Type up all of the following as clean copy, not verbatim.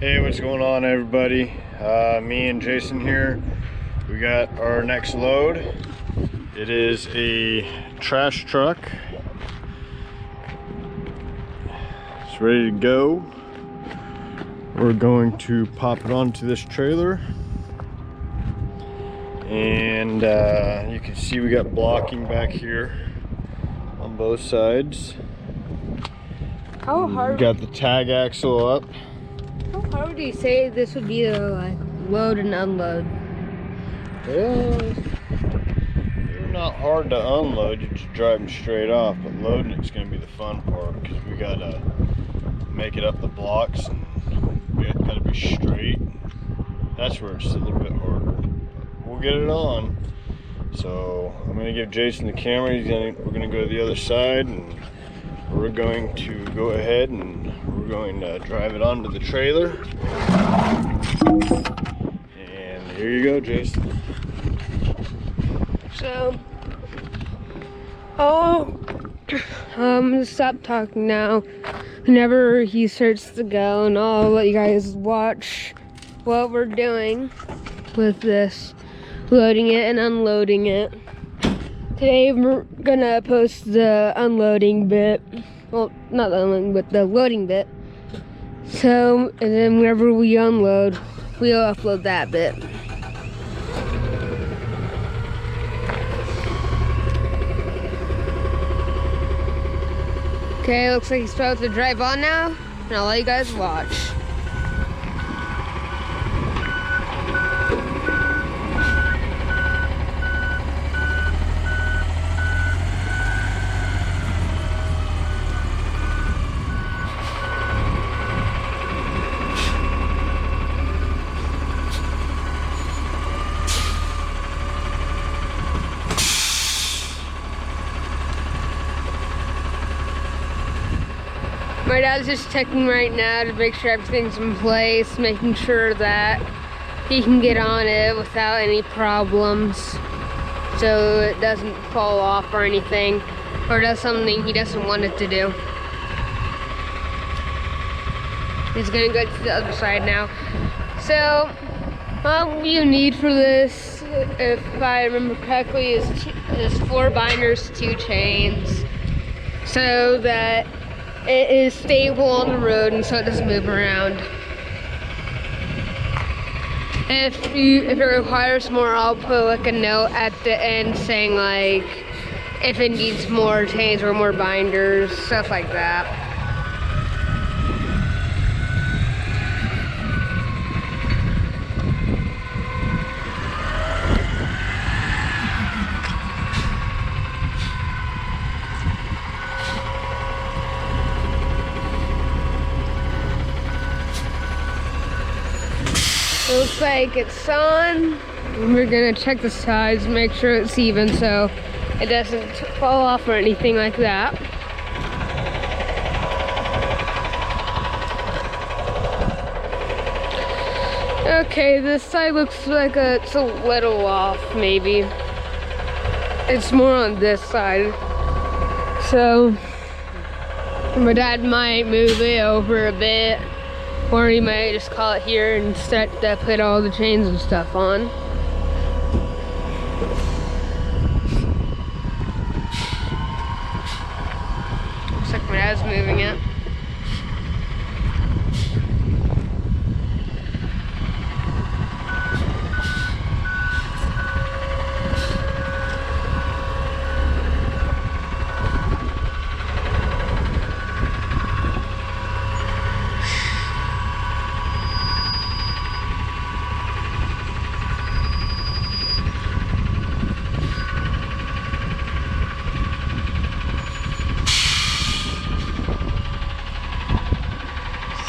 Hey, what's going on, everybody? Me and Jason here. We got our next load. It is a trash truck. It's ready to go. We're going to pop it onto this trailer. And you can see we got blocking back here on both sides. How hard? We got the tag axle up. How hard do you say this would be to like load and unload? They're not hard to unload. You just drive them straight off, but loading it's going to be the fun part because we got to make it up the blocks and we got to be straight. That's where it's a little bit harder. But we'll get it on. So I'm going to give Jason the camera. We're going to go to the other side and we're going to go ahead and we're going to drive it onto the trailer. And here you go, Jason. So, I'm gonna stop talking now. Whenever he starts to go, and I'll let you guys watch what we're doing with this, loading it and unloading it. Today we're gonna post the unloading bit. Well, not the unloading, but the loading bit. So, and then whenever we unload, we'll upload that bit. Okay, looks like he's about to drive on now, and I'll let you guys watch. My dad's just checking right now to make sure everything's in place, making sure that he can get on it without any problems, so it doesn't fall off or anything, or does something he doesn't want it to do. He's gonna go to the other side now. So, what you need for this, if I remember correctly, is 4 binders, 2 chains, so that it is stable on the road and so it doesn't move around. If it requires more, I'll put like a note at the end saying like if it needs more chains or more binders, stuff like that. Looks like it's on. We're gonna check the sides, make sure it's even so it doesn't fall off or anything like that. Okay, this side looks like it's a little off, maybe. It's more on this side. So, my dad might move it over a bit. Or you might just call it here and start to put all the chains and stuff on. Looks like my dad's moving it.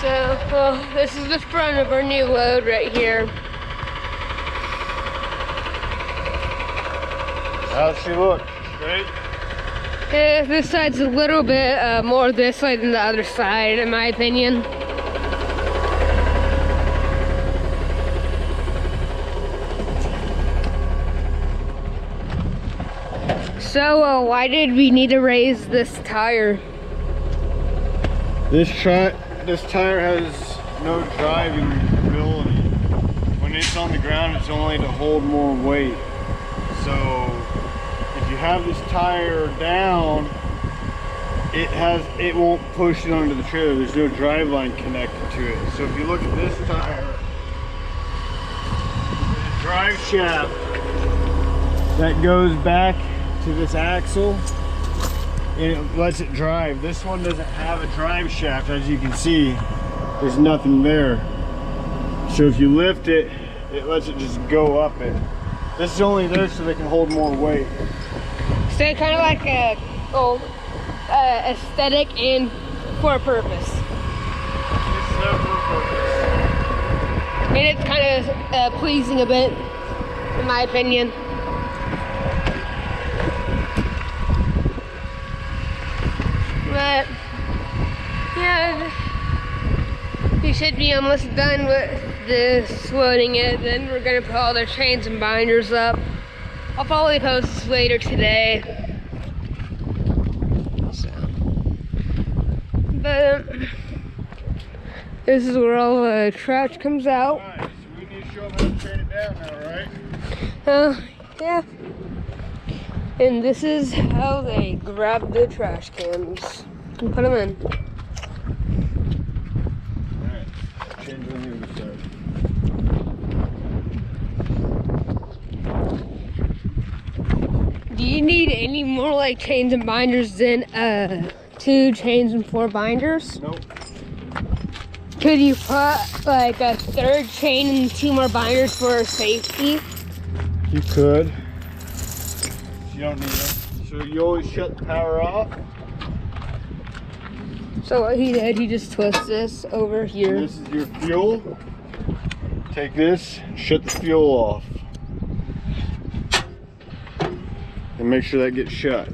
So, well, this is the front of our new load right here. How's she look? Straight? Yeah, this side's a little bit more this side than the other side, in my opinion. So, why did we need to raise this tire? This tire has no driving ability. When it's on the ground, it's only to hold more weight. So if you have this tire down, it won't push it onto the trailer. There's no drive line connected to it. So if you look at this tire, the drive shaft that goes back to this axle, and it lets it drive. This one doesn't have a drive shaft, as you can see. There's nothing there. So if you lift it, it lets it just go up it. This is only there so they can hold more weight. So kind of like a aesthetic and for a purpose. It's there for a purpose. And it's kind of pleasing a bit, in my opinion. But yeah, we should be almost done with this loading it. Then we're gonna put all the chains and binders up. I'll probably post this later today. So, but this is where all the trash comes out. Alright, so we need to show them how to train it down now, right? Yeah. And this is how they grab the trash cans and put them in. Alright, change on the other side. Do you need any more like chains and binders than 2 chains and 4 binders? Nope. Could you put like a 3rd chain and 2 more binders for safety? You could. You don't need them. So you always shut the power off. So what he did, he just twists this over here. This is your fuel. Take this, shut the fuel off. And make sure that gets shut.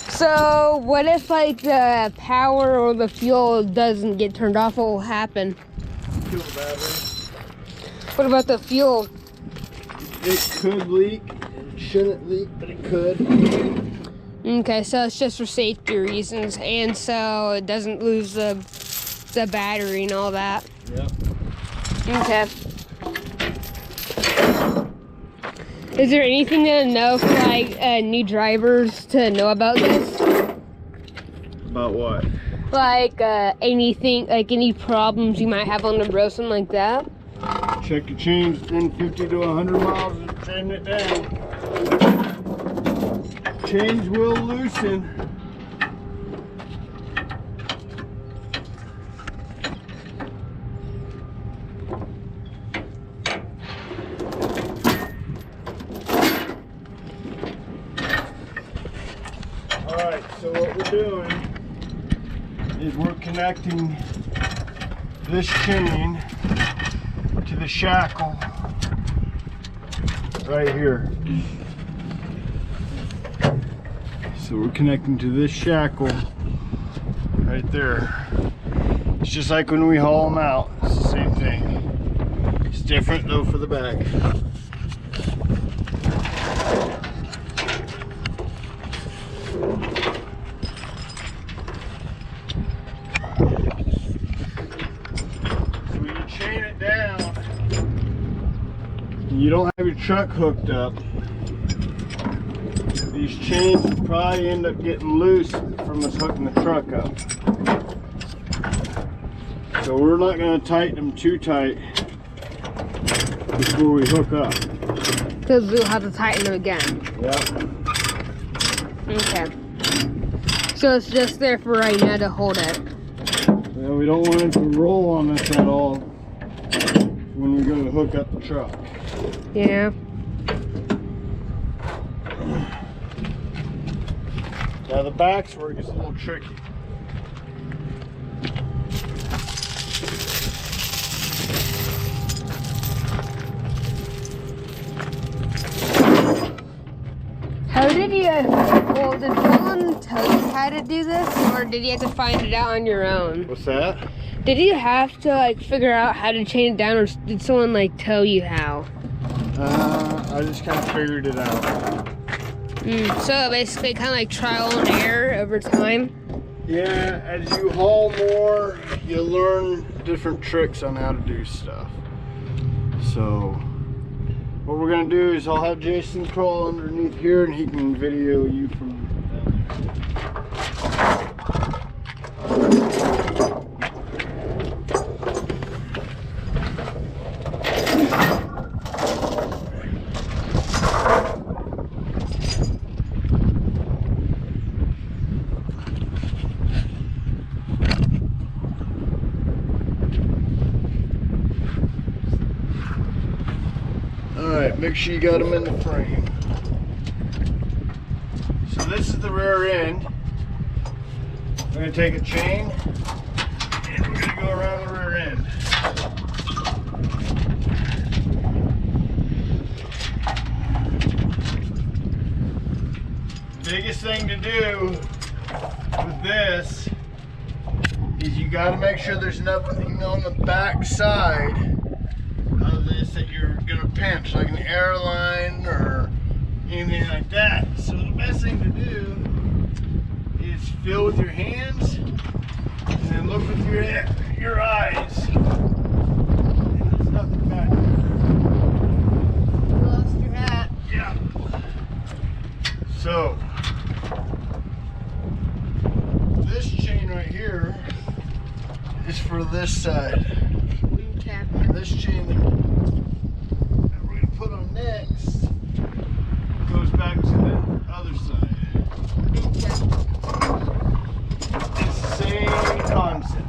So what if like the power or the fuel doesn't get turned off? What will happen? Fuel battery. What about the fuel? It could leak. It shouldn't leak, but it could. Okay, so it's just for safety reasons, and so it doesn't lose the battery and all that. Yep. Okay. Is there anything to know for like new drivers to know about this? About what? Like anything, like any problems you might have on the road, something like that? Check your chains within 50 to 100 miles and chain it down. Chains will loosen. Alright, so what we're doing is we're connecting this chain to the shackle right here. So we're connecting to this shackle right there. It's just like when we haul them out. It's the same thing. It's different though for the back. So when you chain it down, and you don't have your truck hooked up, these chains will probably end up getting loose from us hooking the truck up. So we're not going to tighten them too tight before we hook up. Because we'll have to tighten them again. Yep. Okay. So it's just there for right now to hold it. Yeah, we don't want it to roll on us at all when we go to hook up the truck. Yeah. Now the back's where it gets a little tricky. How did you, well, did someone tell you how to do this, or did you have to find it out on your own? What's that? Did you have to like figure out how to chain it down, or did someone like tell you how? I just kind of figured it out. So basically kind of like trial and error over time? Yeah, as you haul more, you learn different tricks on how to do stuff. So what we're gonna do is I'll have Jason crawl underneath here and he can video you from Alright, make sure you got them in the frame. So this is the rear end. We're going to take a chain and we're going to go around the rear end. Biggest thing to do with this is you got to make sure there's nothing on the back side of this that you're gonna pinch, like an airline or anything like that. So the best thing to do is feel with your hands and then look with your eyes. And there's nothing back there. You lost your hat. Yeah. So this chain right here is for this side. This chain that we're going to put on next goes back to the other side. It's the same concept.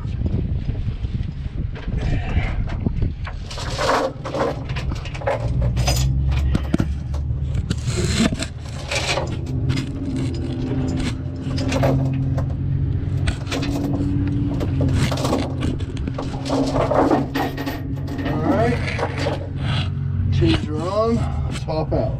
Chains are on, let's hop out.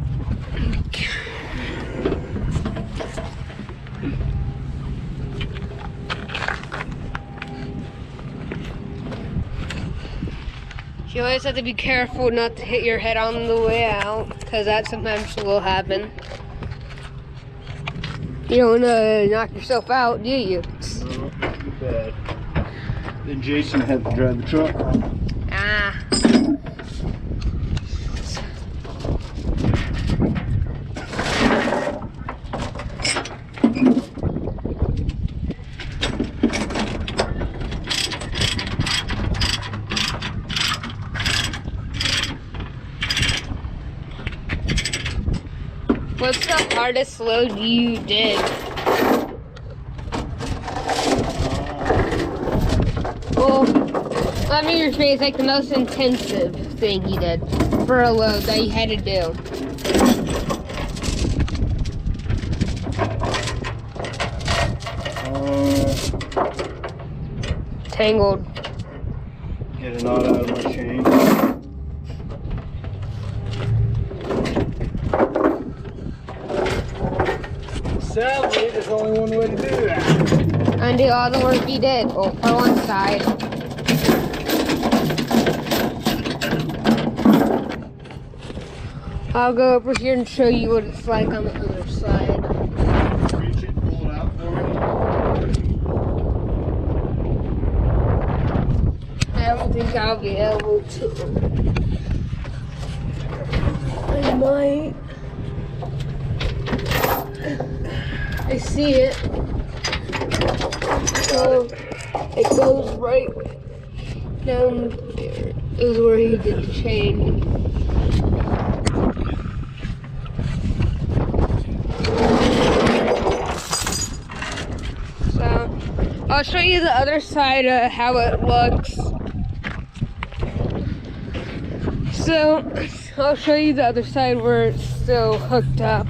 You always have to be careful not to hit your head on the way out, because that sometimes will happen. You don't want to knock yourself out, do you? No, too bad. Then Jason had to drive the truck. Ah. What's the hardest load you did? Well, let me rephrase, like the most intensive thing you did for a load that you had to do. Tangled. Get a knot out of my chain. Sadly, there's only one way to do that. Undo all the work you did. Oh, for one side. I'll go over here and show you what it's like on the other side. Reach it, pull it out for me. I don't think I'll be able to. I might. I see it. So it goes right down there. Is where he did the chain. So I'll show you the other side of how it looks. So I'll show you the other side where it's still hooked up.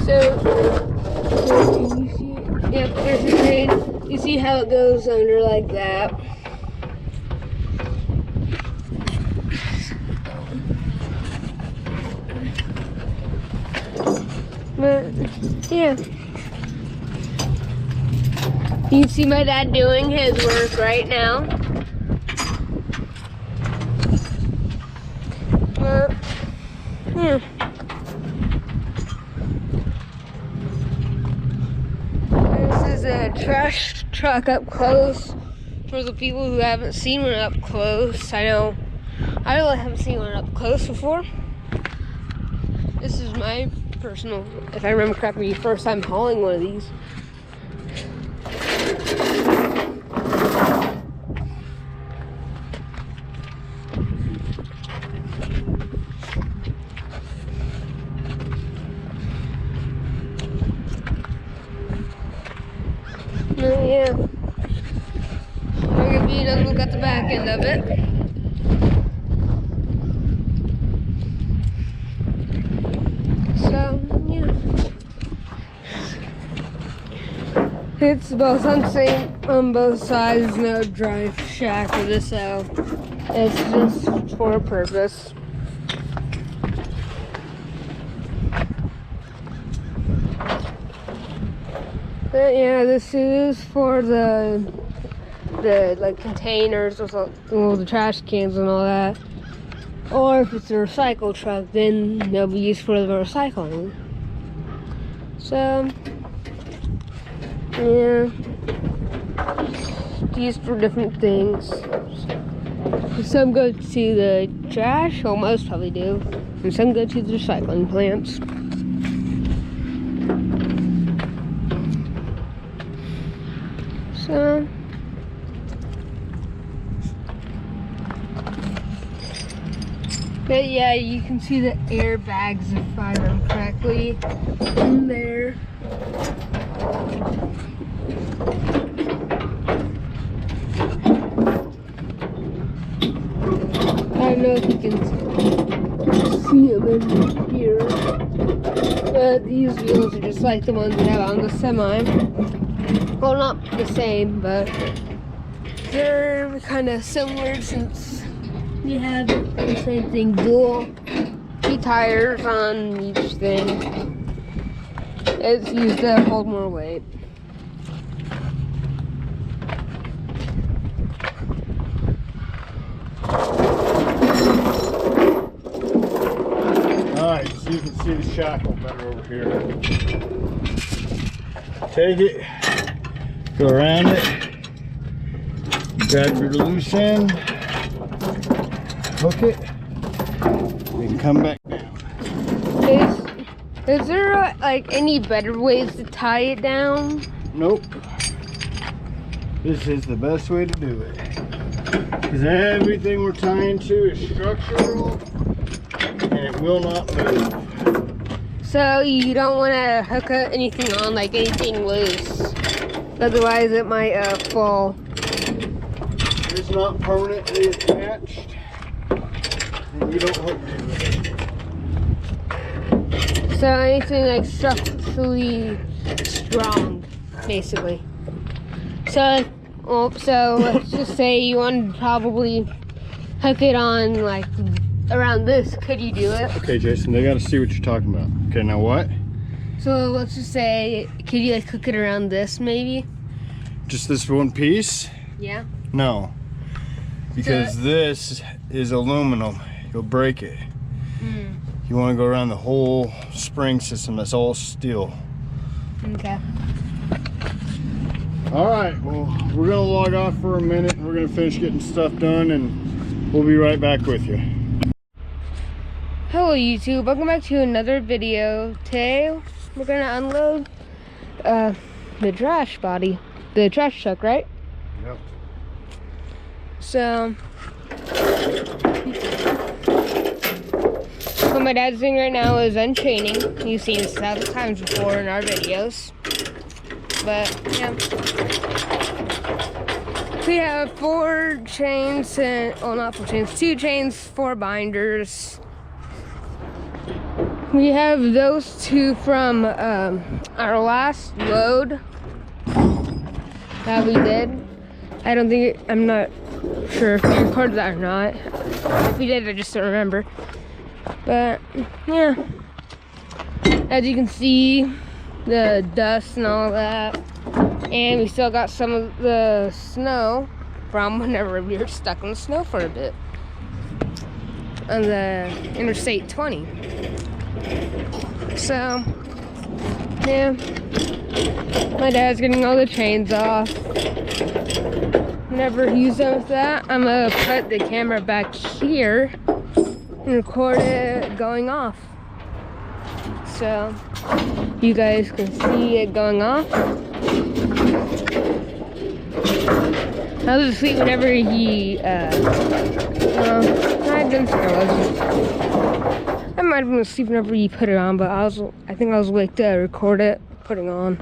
So can you see it? Yep, there's the chain. You see how it goes under like that. But yeah. You can see my dad doing his work right now. But yeah. trash truck up close. For the people who haven't seen one up close, I know I really haven't seen one up close before. This is my personal, if I remember correctly, first time hauling one of these. Yeah. I'll give you another look at the back end of it. So, yeah. It's both on both sides, no drive shack for this, so it's just for a purpose. But yeah, this is for the like containers or the trash cans and all that. Or if it's a recycle truck, then they'll be used for the recycling. So yeah, used for different things. Some go to the trash, or most probably do, and some go to the recycling plants. So but yeah, you can see the airbags, if I remember correctly, in there. I don't know if you can see them in here, but these wheels are just like the ones we have on the semi. Well, not the same, but they're kind of similar since you have the same thing, dual 2 tires on each thing. It's used to hold more weight. Alright, so you can see the shackle better over here. Take it, go around it, grab your loose end, hook it, and come back down. Is there like any better ways to tie it down? Nope. This is the best way to do it. Because everything we're tying to is structural and it will not move. So you don't want to hook anything on, like anything loose. Otherwise it might fall. It's not permanently attached. And you don't hook to it. So anything like structurally strong, basically. So let's just say you want to probably hook it on like around this. Could you do it? Okay, Jason, they got to see what you're talking about. Okay, now what? So let's just say, could you like hook it around this maybe? Just this one piece? Yeah. No. Because this is aluminum. You'll break it. You want to go around the whole spring system. That's all steel. Okay. All right, well, we're gonna log off for a minute and we're gonna finish getting stuff done and we'll be right back with you. Hello YouTube, welcome back to another video. Today we're gonna unload the trash body, the trash truck, right? Yep. So what my dad's doing right now is unchaining. You've seen this 1,000 times before in our videos. But yeah, we have 4 chains and, well, not 4 chains, 2 chains, 4 binders. We have those 2 from our last load that we did. I'm not sure if we recorded that or not. If we did, I just don't remember. But yeah, as you can see, the dust and all that, and we still got some of the snow from whenever we were stuck in the snow for a bit on the Interstate 20. So Yeah. My dad's getting all the chains off. Whenever he's done with that, I'm gonna put the camera back here and record it going off. So you guys can see it going off. I was asleep whenever he, I didn't think I was. I might have been asleep whenever he put it on, but I think I was awake to record it, putting on.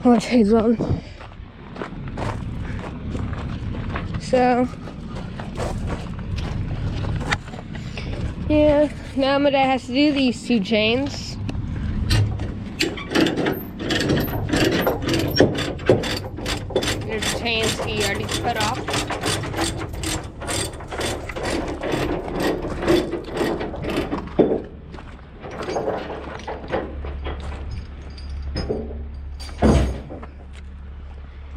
Oh, my chains on. So, yeah, now my dad has to do these 2 chains. There's the chains he already cut off.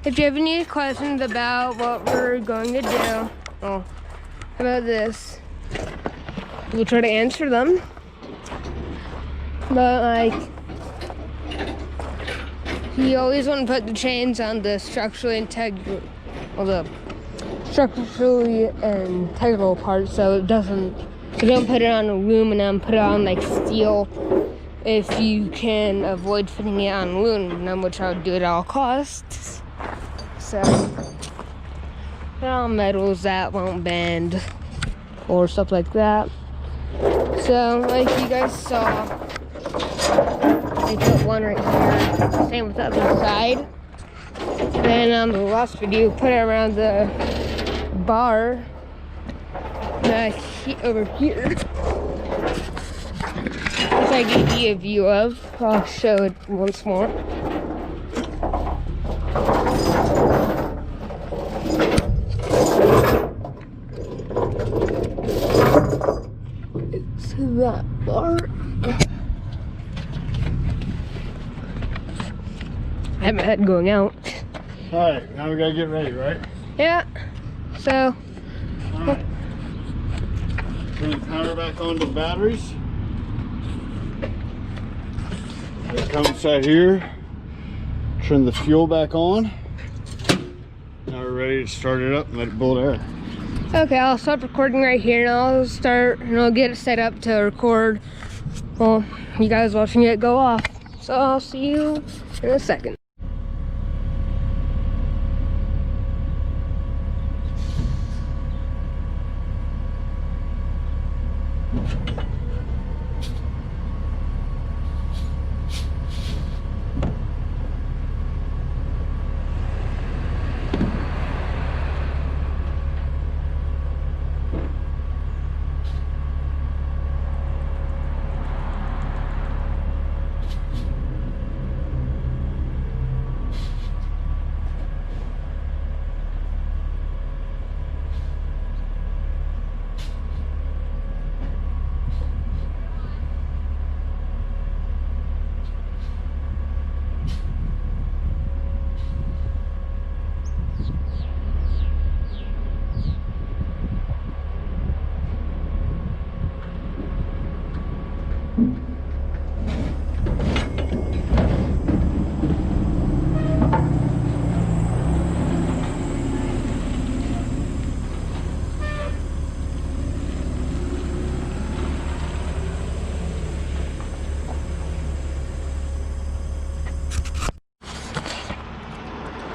If you have any questions about what we're going to do, well, about this, we'll try to answer them. But like, you always want to put the chains on the structurally integral part, so it doesn't. You don't put it on aluminum. Put it on like steel, if you can avoid putting it on aluminum, which I would do at all costs. So, put on metals that won't bend or stuff like that. So, like you guys saw, I put one right here. Same with the other side. Then on the last video, put it around the bar over here, which I gave you a view of. I'll show it once more. It's that bar. I have my head going out. Alright, now we gotta get ready, right? Yeah. So. Alright. Turn the power back on to the batteries. Let's come inside here. Turn the fuel back on. Now we're ready to start it up and let it build air. Okay, I'll stop recording right here, and I'll get it set up to record, well, you guys watching it go off. So I'll see you in a second.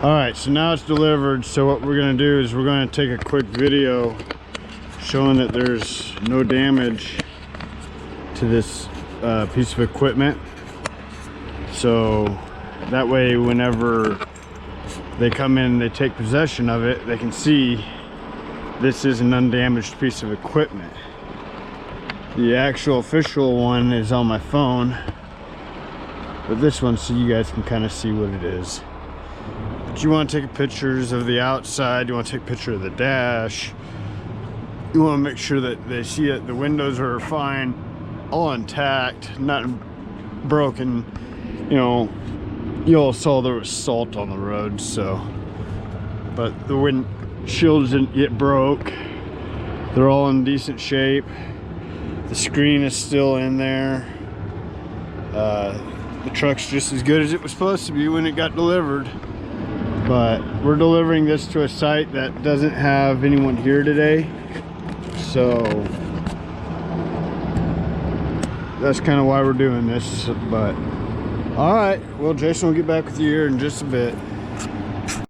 Alright, so now it's delivered. So what we're going to do is we're going to take a quick video showing that there's no damage to this piece of equipment. So that way whenever they come in, they take possession of it, they can see this is an undamaged piece of equipment. The actual official one is on my phone, but this one, so you guys can kind of see what it is. But you want to take pictures of the outside, you want to take a picture of the dash, you want to make sure that they see it, the windows are fine, all intact, nothing broken. You know, you all saw there was salt on the road, so, but the windshields didn't get broke. They're all in decent shape. The screen is still in there. the truck's just as good as it was supposed to be when it got delivered. But we're delivering this to a site that doesn't have anyone here today, so that's kind of why we're doing this. But all right, well, Jason will get back with you here in just a bit.